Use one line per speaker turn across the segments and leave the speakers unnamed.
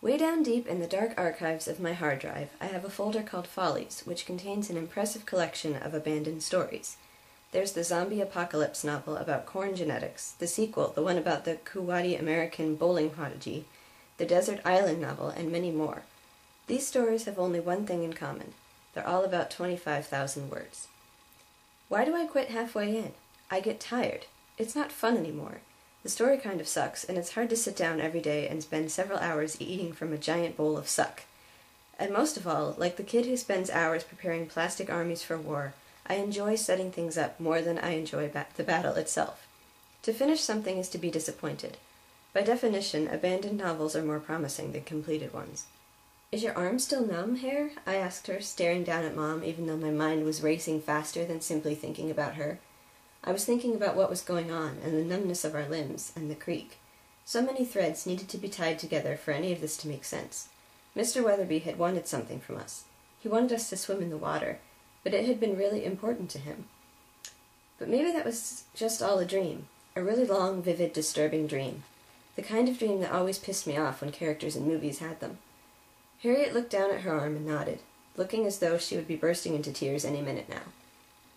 Way down deep in the dark archives of my hard drive, I have a folder called Follies, which contains an impressive collection of abandoned stories. There's the zombie apocalypse novel about corn genetics, the sequel, the one about the Kuwaiti American bowling prodigy, the desert island novel, and many more. These stories have only one thing in common. They're all about 25,000 words. Why do I quit halfway in? I get tired. It's not fun anymore. The story kind of sucks, and it's hard to sit down every day and spend several hours eating from a giant bowl of suck. And most of all, like the kid who spends hours preparing plastic armies for war, I enjoy setting things up more than I enjoy the battle itself. To finish something is to be disappointed. By definition, abandoned novels are more promising than completed ones. "Is your arm still numb, Hare?" I asked her, staring down at Mom, even though my mind was racing faster than simply thinking about her. I was thinking about what was going on, and the numbness of our limbs, and the creek. So many threads needed to be tied together for any of this to make sense. Mr. Weatherby had wanted something from us. He wanted us to swim in the water, but it had been really important to him. But maybe that was just all a dream. A really long, vivid, disturbing dream. The kind of dream that always pissed me off when characters in movies had them. Harriet looked down at her arm and nodded, looking as though she would be bursting into tears any minute now.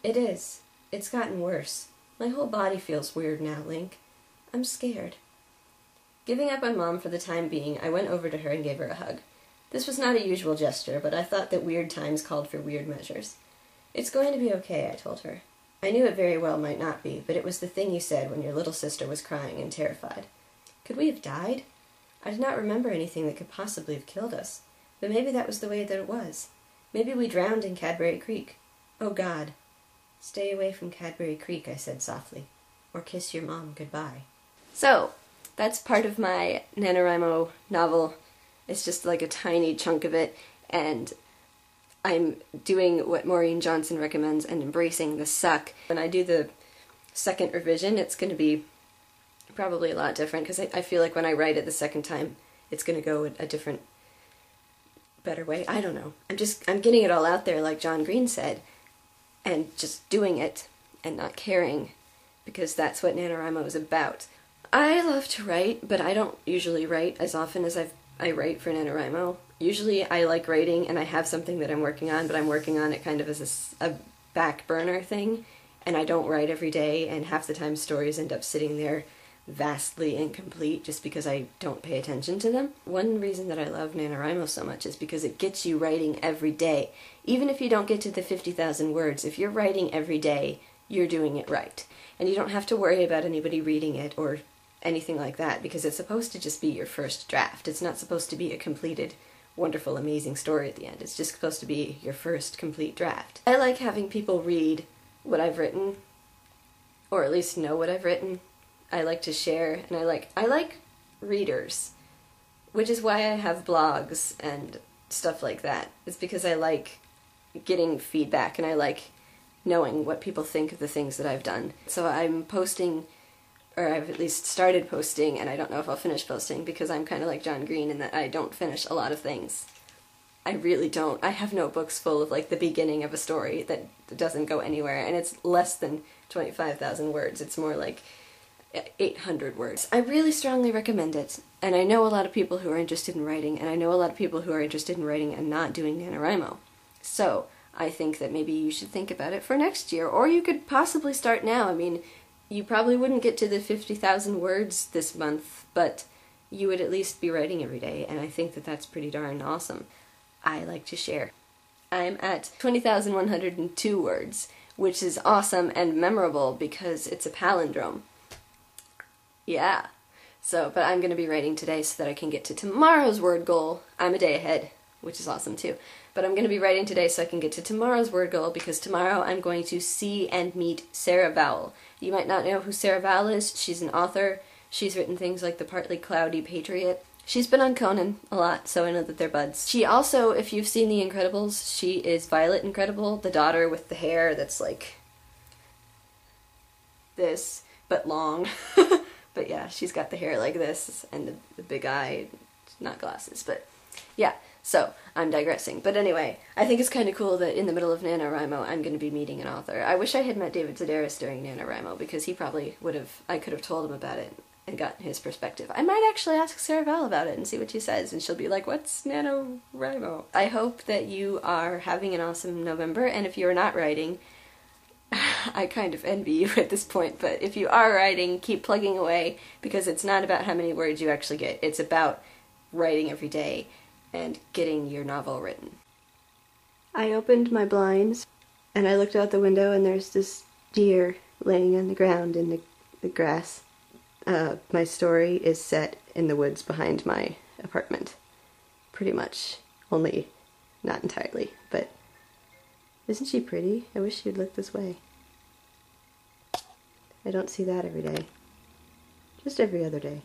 "It is. It's gotten worse. My whole body feels weird now, Link. I'm scared." Giving up on Mom for the time being, I went over to her and gave her a hug. This was not a usual gesture, but I thought that weird times called for weird measures. "It's going to be okay," I told her. "I knew it very well might not be, but it was the thing you said when your little sister was crying and terrified. Could we have died? I did not remember anything that could possibly have killed us, but maybe that was the way that it was. Maybe we drowned in Cadbury Creek. Oh, God." "Stay away from Cadbury Creek," I said softly, "or kiss your mom goodbye." So, that's part of my NaNoWriMo novel. It's just like a tiny chunk of it, and I'm doing what Maureen Johnson recommends and embracing the suck. When I do the second revision, it's going to be probably a lot different, because I feel like when I write it the second time, it's going to go a different, better way. I don't know. I'm getting it all out there, like John Green said, and just doing it and not caring, because that's what NaNoWriMo is about. I love to write, but I don't usually write as often as I write for NaNoWriMo. Usually I like writing and I have something that I'm working on, but I'm working on it kind of as a back burner thing, and I don't write every day, and half the time stories end up sitting there vastly incomplete just because I don't pay attention to them. One reason that I love NaNoWriMo so much is because it gets you writing every day. Even if you don't get to the 50,000 words, if you're writing every day, you're doing it right. And you don't have to worry about anybody reading it or anything like that, because it's supposed to just be your first draft. It's not supposed to be a completed, wonderful, amazing story at the end. It's just supposed to be your first complete draft. I like having people read what I've written, or at least know what I've written. I like to share, and I like readers, which is why I have blogs and stuff like that. It's because I like getting feedback, and I like knowing what people think of the things that I've done. So I'm posting, or I've at least started posting, and I don't know if I'll finish posting, because I'm kind of like John Green in that I don't finish a lot of things. I really don't. I have notebooks full of like the beginning of a story that doesn't go anywhere, and it's less than 25,000 words. It's more like 800 words. I really strongly recommend it, and I know a lot of people who are interested in writing, and I know a lot of people who are interested in writing and not doing NaNoWriMo. So I think that maybe you should think about it for next year, or you could possibly start now. I mean, you probably wouldn't get to the 50,000 words this month, but you would at least be writing every day, and I think that that's pretty darn awesome. I like to share. I'm at 20,102 words, which is awesome and memorable because it's a palindrome. Yeah. So, but I'm going to be writing today so that I can get to tomorrow's word goal. I'm a day ahead, which is awesome too. But I'm going to be writing today so I can get to tomorrow's word goal, because tomorrow I'm going to see and meet Sarah Vowell. You might not know who Sarah Vowell is. She's an author. She's written things like The Partly Cloudy Patriot. She's been on Conan a lot, so I know that they're buds. She also, if you've seen The Incredibles, she is Violet Incredible, the daughter with the hair that's like this, but long. But yeah, she's got the hair like this, and the big eye, not glasses, but yeah, so I'm digressing. But anyway, I think it's kind of cool that in the middle of NaNoWriMo, I'm going to be meeting an author. I wish I had met David Sedaris during NaNoWriMo, because he probably would have, I could have told him about it. and gotten his perspective. I might actually ask Sarah Val about it and see what she says, and she'll be like, what's NaNoWriMo? I hope that you are having an awesome November, and if you're not writing, I kind of envy you at this point, but if you are writing, keep plugging away, because it's not about how many words you actually get. It's about writing every day and getting your novel written. I opened my blinds, and I looked out the window, and there's this deer laying on the ground in the grass. My story is set in the woods behind my apartment. Pretty much. Only not entirely, but isn't she pretty? I wish she'd look this way. I don't see that every day. Just every other day.